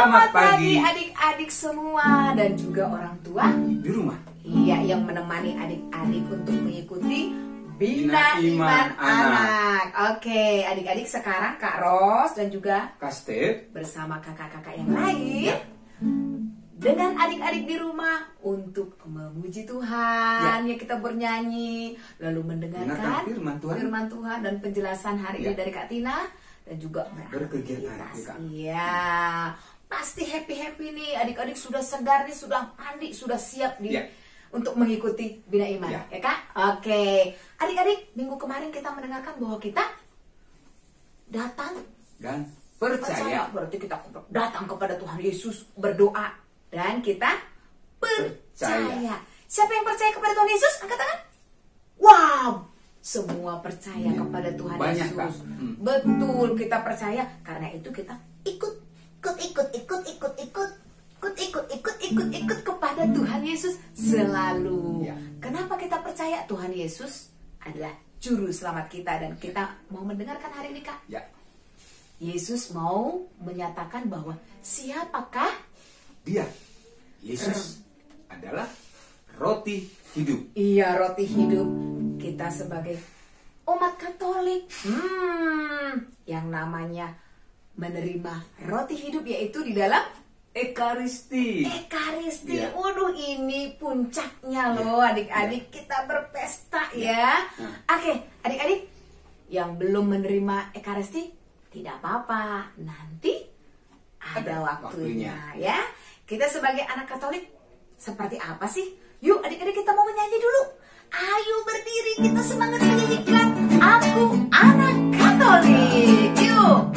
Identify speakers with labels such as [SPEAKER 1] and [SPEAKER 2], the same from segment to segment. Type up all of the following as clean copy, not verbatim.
[SPEAKER 1] Selamat pagi
[SPEAKER 2] adik-adik semua dan juga orang tua
[SPEAKER 1] di rumah.
[SPEAKER 2] Iya, yang menemani adik-adik untuk mengikuti Bina
[SPEAKER 1] Bina
[SPEAKER 2] Iman
[SPEAKER 1] Iman
[SPEAKER 2] Anak. Oke, adik-adik sekarang Kak Ros dan juga
[SPEAKER 1] Kak Stef
[SPEAKER 2] bersama kakak-kakak yang lain dengan adik-adik di rumah untuk memuji Tuhan. Ya, kita bernyanyi lalu mendengarkan firman Tuhan dan penjelasan hari ini dari Kak Tina dan juga
[SPEAKER 1] berkegiatan.
[SPEAKER 2] Iya, pasti happy nih adik-adik, sudah segar nih, sudah mandi, sudah siap nih untuk mengikuti Bina Iman, ya Kak? Oke, adik-adik, minggu kemarin kita mendengarkan bahwa kita datang
[SPEAKER 1] dan percaya.
[SPEAKER 2] Berarti kita datang kepada Tuhan Yesus, berdoa, dan kita percaya. Siapa yang percaya kepada Tuhan Yesus? Angkat tangan. Wow, semua percaya kepada Tuhan
[SPEAKER 1] Banyak,
[SPEAKER 2] Yesus.
[SPEAKER 1] Kak.
[SPEAKER 2] Betul, kita percaya. Karena itu kita ikut kepada Tuhan Yesus selalu. Kenapa kita percaya? Tuhan Yesus adalah juru selamat kita, dan kita mau mendengarkan hari ini, Kak. Yesus mau menyatakan bahwa siapakah
[SPEAKER 1] Dia? Yesus adalah roti hidup.
[SPEAKER 2] Iya, roti hidup. Kita sebagai umat Katolik, yang namanya menerima roti hidup, yaitu di dalam
[SPEAKER 1] Ekaristi.
[SPEAKER 2] Waduh, ini puncaknya loh adik-adik. Kita berpesta ya. Oke, adik-adik yang belum menerima Ekaristi, tidak apa-apa, nanti ada waktunya ya. Kita sebagai anak Katolik seperti apa sih? Yuk adik-adik, kita mau menyanyi dulu. Ayo berdiri, kita semangat menyanyikan Aku Anak Katolik. Yuk.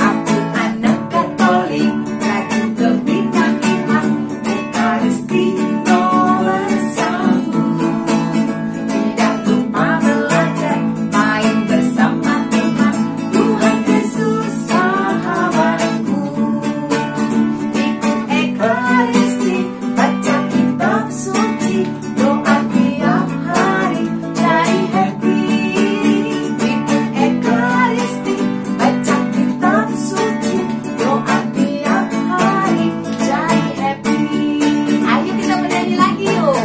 [SPEAKER 2] Aku anak Katolik, rajin ke Bina Iman, Ekaristi nomor 1. Tidak lupa belajar, main bersama teman, Tuhan Yesus sahabatku. Ikut Ekaristi, baca kitab suci, doa tiap hari, cari happy. Ikut Ekaristi, baca kitab suci, doa tiap hari, cari happy. Ayo kita menyanyi lagi yuk.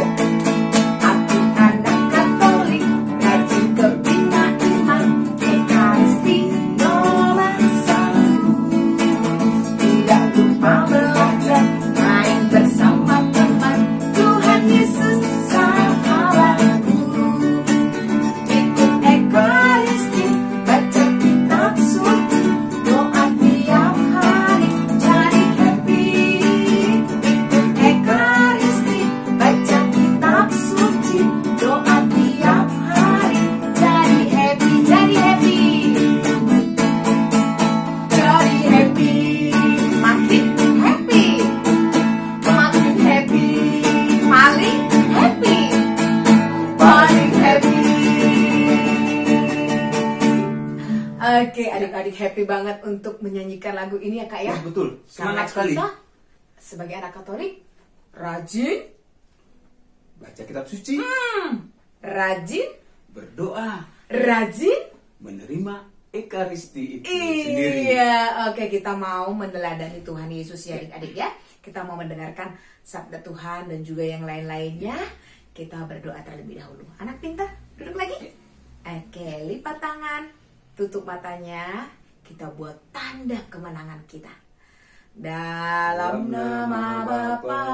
[SPEAKER 2] Aku anak Katolik, rajin ke Bina Iman, Ekaristi nomor 1. Tidak lupa belajar, main bersama teman, Tuhan Yesus sahabatku. Ikut Ekaristi, baca kitab suci, doa tiap hari, cari happy. Ikut Ekaristi, baca kitab suci, doa tiap hari, cari happy. Jadi happy, jadi happy, makin happy, makin happy, paling happy, paling happy. Oke, adik-adik happy banget untuk menyanyikan lagu ini ya Kak ya.
[SPEAKER 1] Betul,
[SPEAKER 2] Karena
[SPEAKER 1] semangat sekali.
[SPEAKER 2] kita sebagai anak Katolik rajin,
[SPEAKER 1] Baca kitab suci,
[SPEAKER 2] rajin,
[SPEAKER 1] berdoa,
[SPEAKER 2] rajin.
[SPEAKER 1] menerima Ekaristi itu sendiri.
[SPEAKER 2] Iya, oke, kita mau meneladani Tuhan Yesus ya adik-adik ya. Kita mau mendengarkan sabda Tuhan dan juga yang lain-lainnya. Kita berdoa terlebih dahulu. Anak pintar, duduk lagi. Oke, lipat tangan, tutup matanya. Kita buat tanda kemenangan kita. Dalam nama Bapa,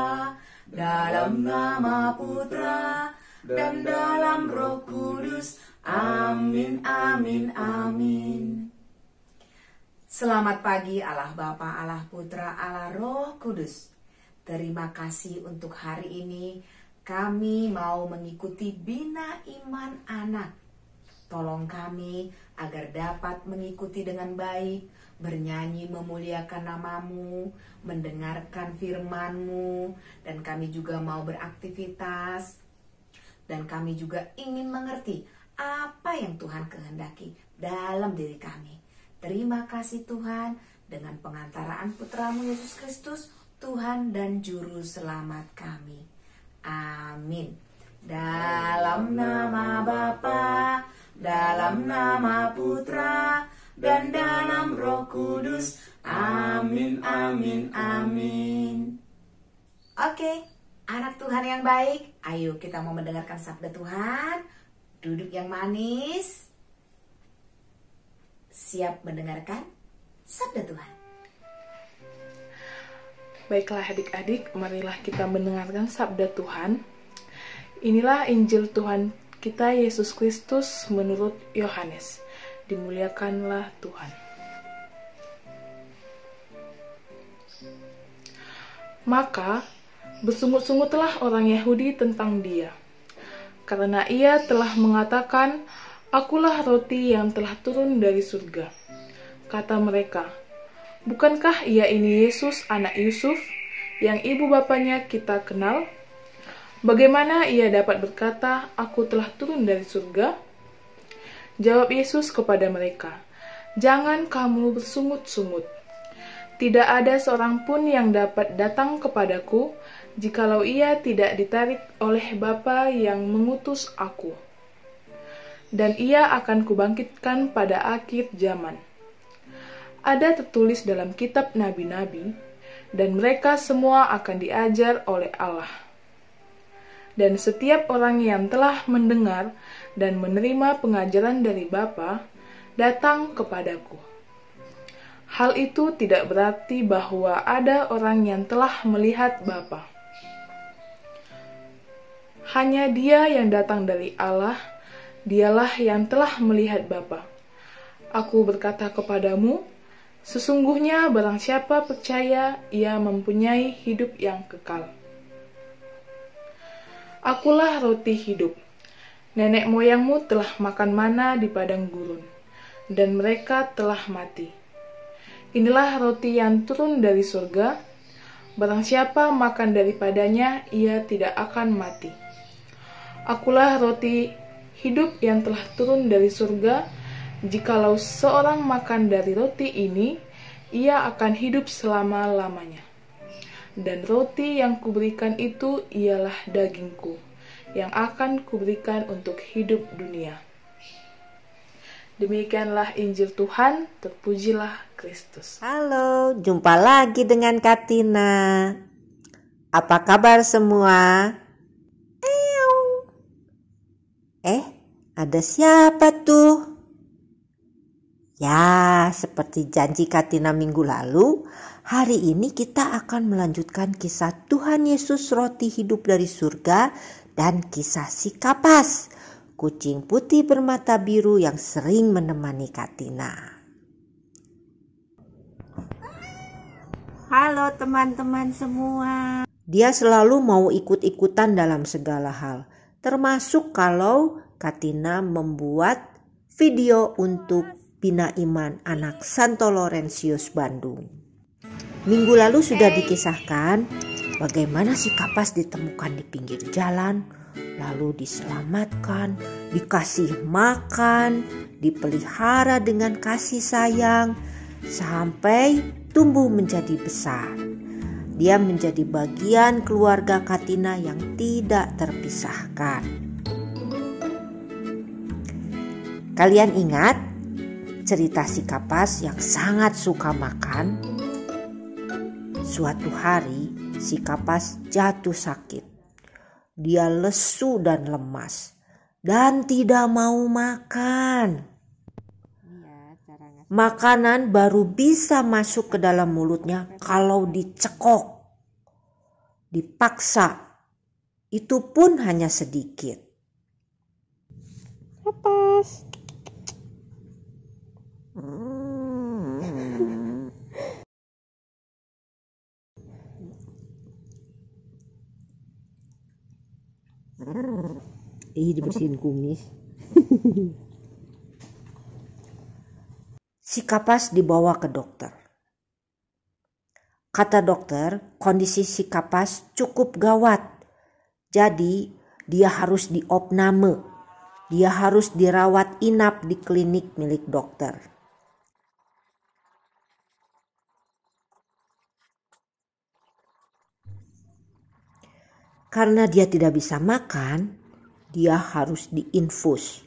[SPEAKER 2] dalam nama Putra, dan dalam Roh Kudus. Amin, amin, amin. Selamat pagi Allah Bapa, Allah Putra, Allah Roh Kudus. Terima kasih untuk hari ini. Kami mau mengikuti Bina Iman Anak. Tolong kami agar dapat mengikuti dengan baik, bernyanyi memuliakan namamu, mendengarkan firman-Mu, dan kami juga mau beraktivitas, dan kami juga ingin mengerti apa yang Tuhan kehendaki dalam diri kami. Terima kasih Tuhan, dengan pengantaraan Putra-Mu Yesus Kristus, Tuhan dan Juru Selamat kami. Amin. Dalam nama Bapa, dalam nama Putra, dan dalam Roh Kudus. Amin, amin, amin. Oke, anak Tuhan yang baik, ayo kita mau mendengarkan sabda Tuhan. Duduk yang manis, siap mendengarkan sabda Tuhan.
[SPEAKER 3] Baiklah adik-adik, marilah kita mendengarkan sabda Tuhan. Inilah Injil Tuhan kita Yesus Kristus menurut Yohanes. Dimuliakanlah Tuhan. Maka bersungut-sungutlah orang Yahudi tentang dia, karena ia telah mengatakan, "Akulah roti yang telah turun dari surga." Kata mereka, "Bukankah ia ini Yesus anak Yusuf, yang ibu bapanya kita kenal? Bagaimana ia dapat berkata, 'Aku telah turun dari surga'?" Jawab Yesus kepada mereka, "Jangan kamu bersungut-sungut. Tidak ada seorang pun yang dapat datang kepadaku, jikalau ia tidak ditarik oleh Bapa yang mengutus aku. Dan ia akan kubangkitkan pada akhir zaman. Ada tertulis dalam kitab nabi-nabi, dan mereka semua akan diajar oleh Allah. Dan setiap orang yang telah mendengar dan menerima pengajaran dari Bapa, datang kepadaku. Hal itu tidak berarti bahwa ada orang yang telah melihat Bapa. Hanya Dia yang datang dari Allah, Dialah yang telah melihat Bapa. Aku berkata kepadamu, sesungguhnya barang siapa percaya, ia mempunyai hidup yang kekal. Akulah roti hidup. Nenek moyangmu telah makan mana di padang gurun, dan mereka telah mati. Inilah roti yang turun dari surga. Barang siapa makan daripadanya, ia tidak akan mati. Akulah roti hidup yang telah turun dari surga. Jikalau seorang makan dari roti ini, ia akan hidup selama-lamanya. Dan roti yang kuberikan itu ialah dagingku, yang akan kuberikan untuk hidup dunia. Demikianlah Injil Tuhan, terpujilah Kristus.
[SPEAKER 4] Halo, jumpa lagi dengan Katina. Apa kabar semua? Ada siapa tuh? Ya, seperti janji Katina minggu lalu, hari ini kita akan melanjutkan kisah Tuhan Yesus roti hidup dari surga dan kisah si kapas, kucing putih bermata biru yang sering menemani Katina. Halo teman-teman semua. Dia selalu mau ikut-ikutan dalam segala hal, termasuk kalau Katina membuat video untuk Bina Iman Anak Santo Laurentius Bandung. Minggu lalu sudah dikisahkan bagaimana si kapas ditemukan di pinggir jalan, lalu diselamatkan, dikasih makan, dipelihara dengan kasih sayang, sampai tumbuh menjadi besar. Dia menjadi bagian keluarga Katina yang tidak terpisahkan. Kalian ingat cerita si kapas yang sangat suka makan? Suatu hari si kapas jatuh sakit. Dia lesu dan lemas dan tidak mau makan. Makanan baru bisa masuk ke dalam mulutnya kalau dicekok, dipaksa. Itu pun hanya sedikit. Kapas. Dibersihin kumis. Si kapas dibawa ke dokter. Kata dokter, kondisi si kapas cukup gawat. Jadi dia harus diopname. Dia harus dirawat inap di klinik milik dokter. Karena dia tidak bisa makan, dia harus diinfus,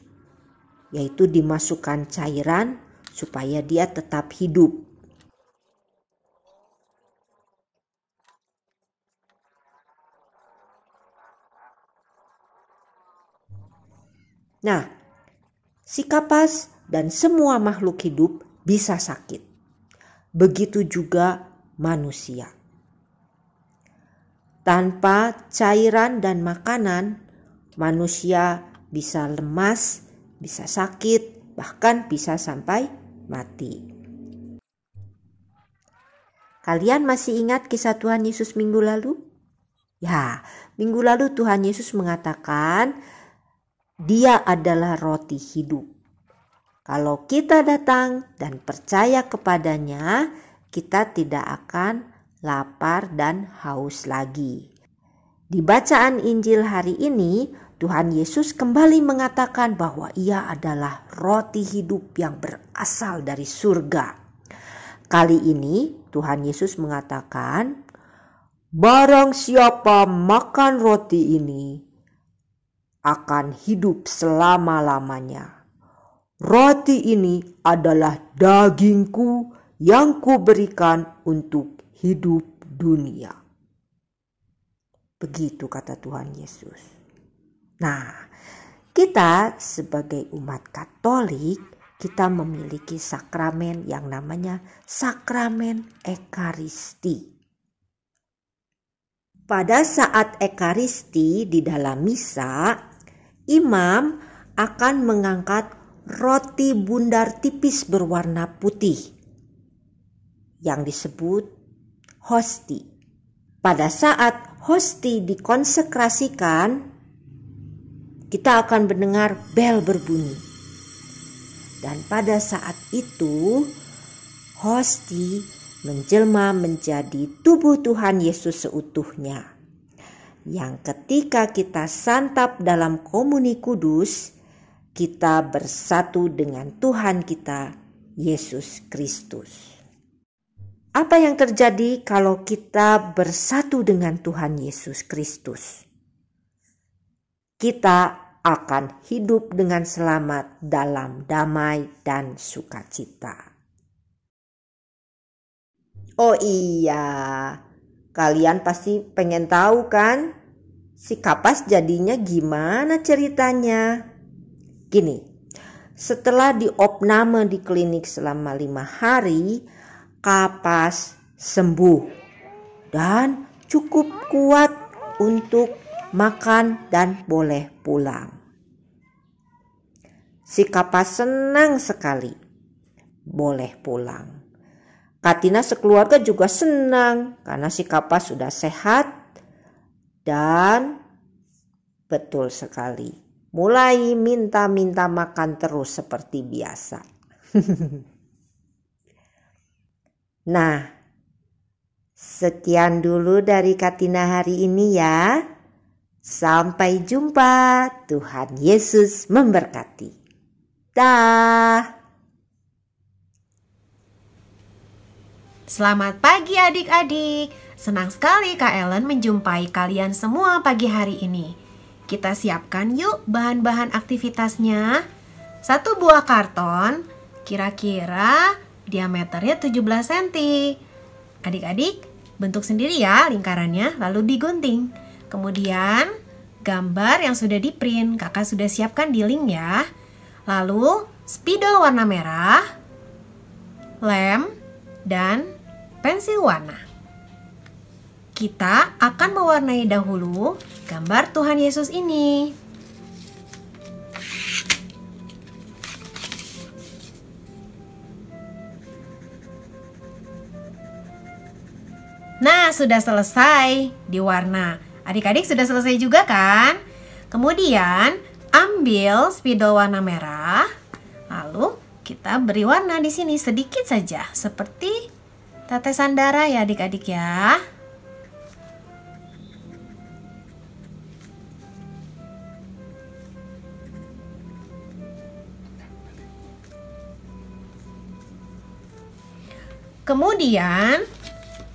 [SPEAKER 4] yaitu dimasukkan cairan supaya dia tetap hidup. Nah, si kapas dan semua makhluk hidup bisa sakit. Begitu juga manusia. Tanpa cairan dan makanan, manusia bisa lemas, bisa sakit, bahkan bisa sampai mati. Kalian masih ingat kisah Tuhan Yesus minggu lalu? Ya, minggu lalu Tuhan Yesus mengatakan Dia adalah roti hidup. Kalau kita datang dan percaya kepadanya, kita tidak akan lapar dan haus lagi. Di bacaan Injil hari ini, Tuhan Yesus kembali mengatakan bahwa Ia adalah roti hidup yang berasal dari surga. Kali ini Tuhan Yesus mengatakan, "Barang siapa makan roti ini akan hidup selama-lamanya. Roti ini adalah dagingku yang kuberikan untuk hidup dunia." Begitu kata Tuhan Yesus. Nah, kita sebagai umat Katolik, kita memiliki sakramen yang namanya sakramen Ekaristi. Pada saat Ekaristi di dalam misa, imam akan mengangkat roti bundar tipis berwarna putih yang disebut hosti. Pada saat hosti dikonsekrasikan, kita akan mendengar bel berbunyi. Dan pada saat itu, hosti menjelma menjadi tubuh Tuhan Yesus seutuhnya. Yang ketika kita santap dalam komuni kudus, kita bersatu dengan Tuhan kita, Yesus Kristus. Apa yang terjadi kalau kita bersatu dengan Tuhan Yesus Kristus? Kita akan hidup dengan selamat dalam damai dan sukacita. Oh iya, kalian pasti pengen tahu kan? Si kapas jadinya gimana ceritanya? Gini, setelah diopname di klinik selama 5 hari, kapas sembuh dan cukup kuat untuk makan dan boleh pulang. Si kapas senang sekali boleh pulang. Katina sekeluarga juga senang karena si kapas sudah sehat dan betul sekali mulai minta-minta makan terus seperti biasa. Nah, sekian dulu dari Katina hari ini ya. Sampai jumpa. Tuhan Yesus memberkati. Dah.
[SPEAKER 5] Selamat pagi adik-adik. Senang sekali Kak Ellen menjumpai kalian semua pagi hari ini. Kita siapkan yuk bahan-bahan aktivitasnya. 1 buah karton, kira-kira diameternya 17 cm. Adik-adik bentuk sendiri ya lingkarannya, lalu digunting. Kemudian gambar yang sudah di print, kakak sudah siapkan di link ya. Lalu spidol warna merah, lem, dan pensil warna. Kita akan mewarnai dahulu gambar Tuhan Yesus ini. Nah, sudah selesai diwarna. Adik-adik sudah selesai juga kan? Kemudian ambil spidol warna merah, lalu kita beri warna di sini sedikit saja, seperti tetesan darah ya adik-adik ya. Kemudian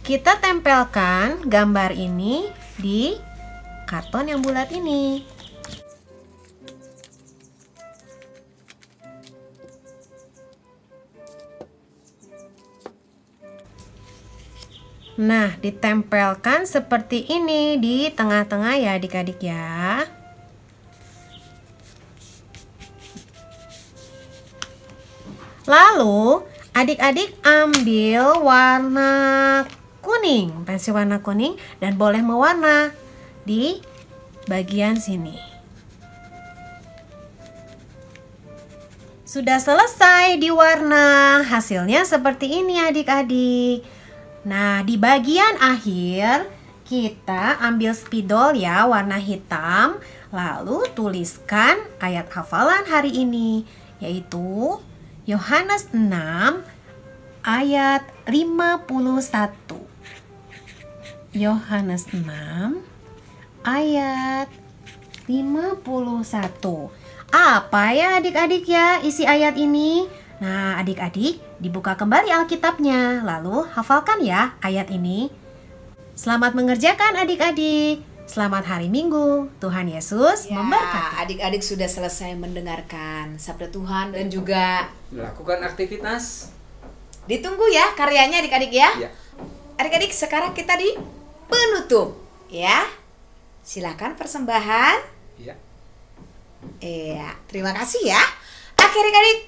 [SPEAKER 5] kita tempelkan gambar ini di karton yang bulat ini. Nah, ditempelkan seperti ini di tengah-tengah ya adik-adik ya. Lalu adik-adik ambil warna kuning, pensil warna kuning, dan boleh mewarna di bagian sini. Sudah selesai diwarna, hasilnya seperti ini adik-adik. Nah, di bagian akhir kita ambil spidol ya warna hitam, lalu tuliskan ayat hafalan hari ini, yaitu Yohanes 6 ayat 51. Yohanes 6 ayat 51. Apa ya adik-adik ya isi ayat ini? Nah, adik-adik dibuka kembali Alkitabnya, lalu hafalkan ya ayat ini. Selamat mengerjakan adik-adik. Selamat hari Minggu. Tuhan Yesus memberkati.
[SPEAKER 2] Adik-adik sudah selesai mendengarkan sabda Tuhan dan juga
[SPEAKER 1] Melakukan aktivitas.
[SPEAKER 2] ditunggu ya karyanya adik-adik ya.
[SPEAKER 1] Ya.
[SPEAKER 2] Adik-adik, sekarang kita di penutup ya. Silakan persembahan.
[SPEAKER 1] Ya.
[SPEAKER 2] Iya, terima kasih ya. Oke adik-adik,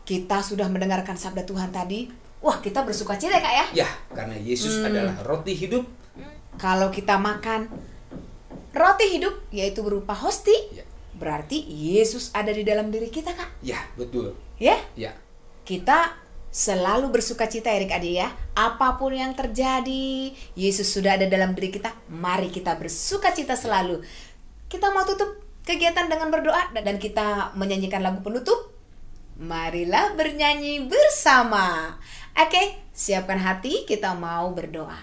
[SPEAKER 2] kita sudah mendengarkan sabda Tuhan tadi. Wah, kita bersuka cita ya Kak ya.
[SPEAKER 1] Ya, karena Yesus adalah roti hidup.
[SPEAKER 2] Kalau kita makan roti hidup, yaitu berupa hosti,
[SPEAKER 1] Ya.
[SPEAKER 2] berarti Yesus ada di dalam diri kita Kak.
[SPEAKER 1] Ya, betul.
[SPEAKER 2] Ya,
[SPEAKER 1] Ya.
[SPEAKER 2] kita selalu bersuka cita adik-adik ya. Apapun yang terjadi, Yesus sudah ada dalam diri kita. Mari kita bersuka cita selalu. Kita mau tutup kegiatan dengan berdoa dan kita menyanyikan lagu penutup. Marilah bernyanyi bersama. Oke, siapkan hati, kita mau berdoa.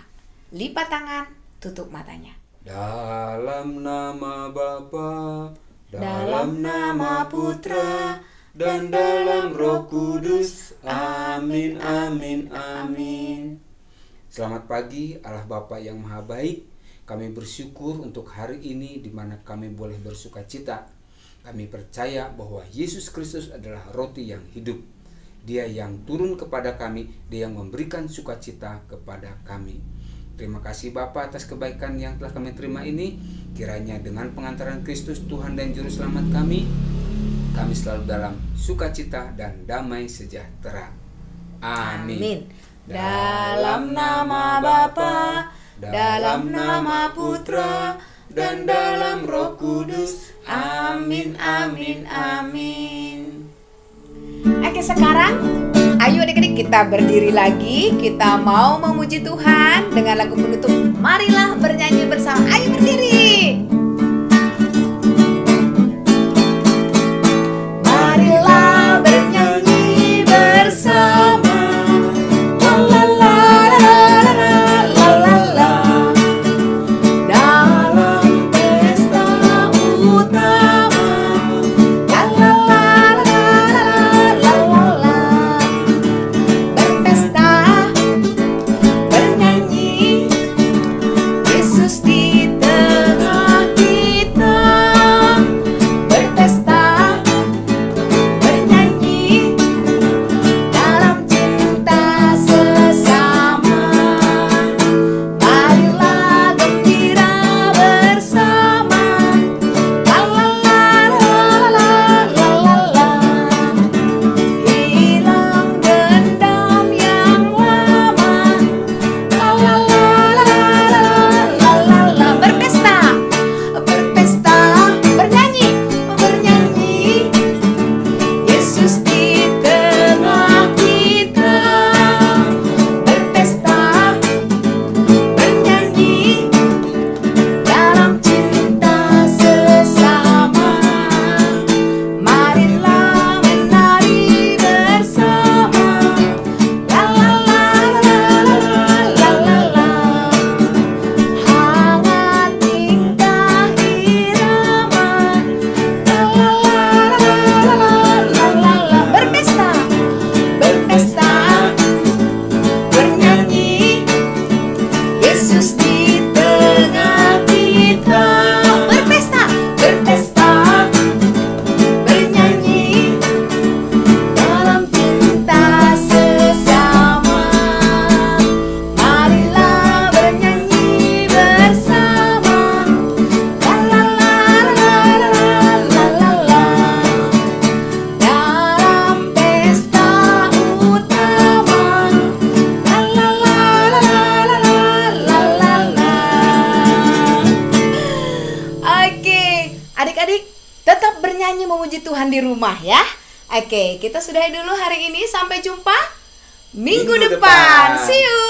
[SPEAKER 2] Lipat tangan, tutup matanya.
[SPEAKER 1] Dalam nama Bapa,
[SPEAKER 2] Dalam nama Putra,
[SPEAKER 1] dan dalam Roh Kudus. Amin, amin, amin. Selamat pagi Allah Bapa yang Maha Baik. Kami bersyukur untuk hari ini di mana kami boleh bersuka cita. Kami percaya bahwa Yesus Kristus adalah roti yang hidup. Dia yang turun kepada kami, Dia yang memberikan sukacita kepada kami. Terima kasih Bapa atas kebaikan yang telah kami terima ini. Kiranya dengan pengantaran Kristus Tuhan dan Juru Selamat kami selalu dalam sukacita dan damai sejahtera. Amin.
[SPEAKER 2] Dalam nama Bapa, dalam nama Putra, dan dalam Roh Kudus. Amin, amin, amin. Oke, sekarang ayo adik-adik kita berdiri lagi. Kita mau memuji Tuhan dengan lagu penutup. Marilah bernyanyi bersama. Ayo berdiri. Marilah bernyanyi bersama. La la la la la la la. Dalam pesta utama. La la la la la la la. Berpesta, bernyanyi, Yesus di tengah. bernyanyi memuji Tuhan di rumah ya. Oke, kita sudahi dulu hari ini. Sampai jumpa minggu depan. See you.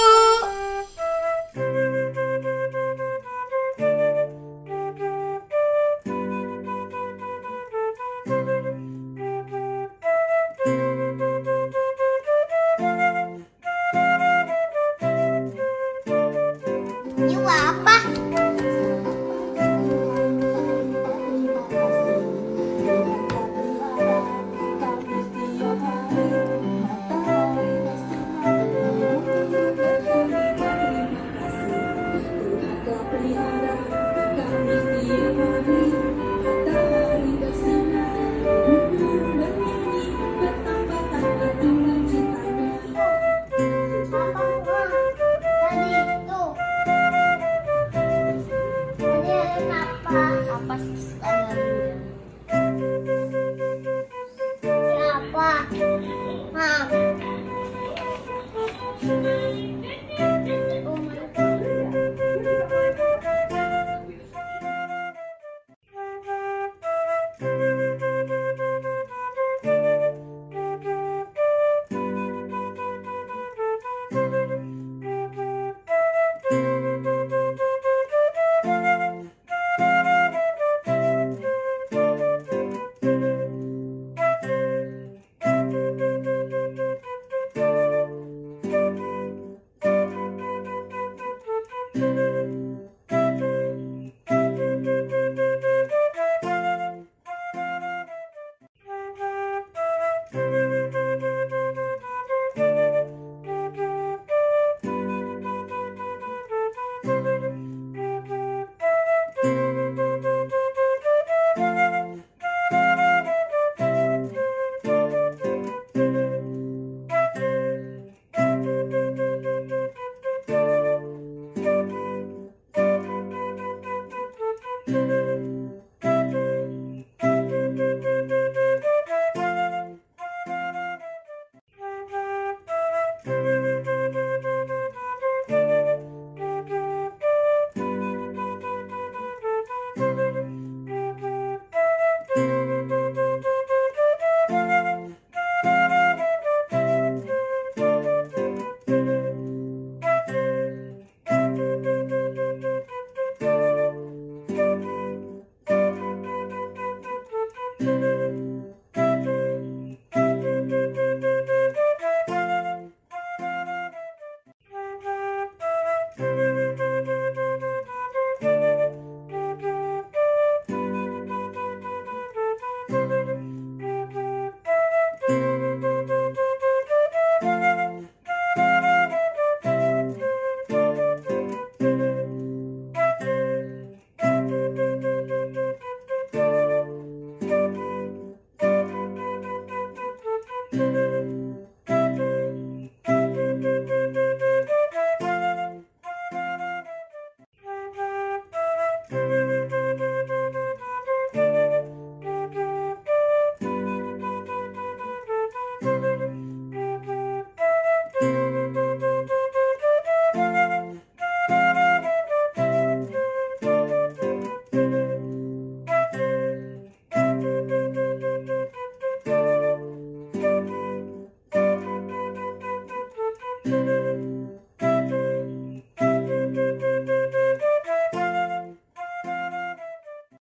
[SPEAKER 5] Thank you.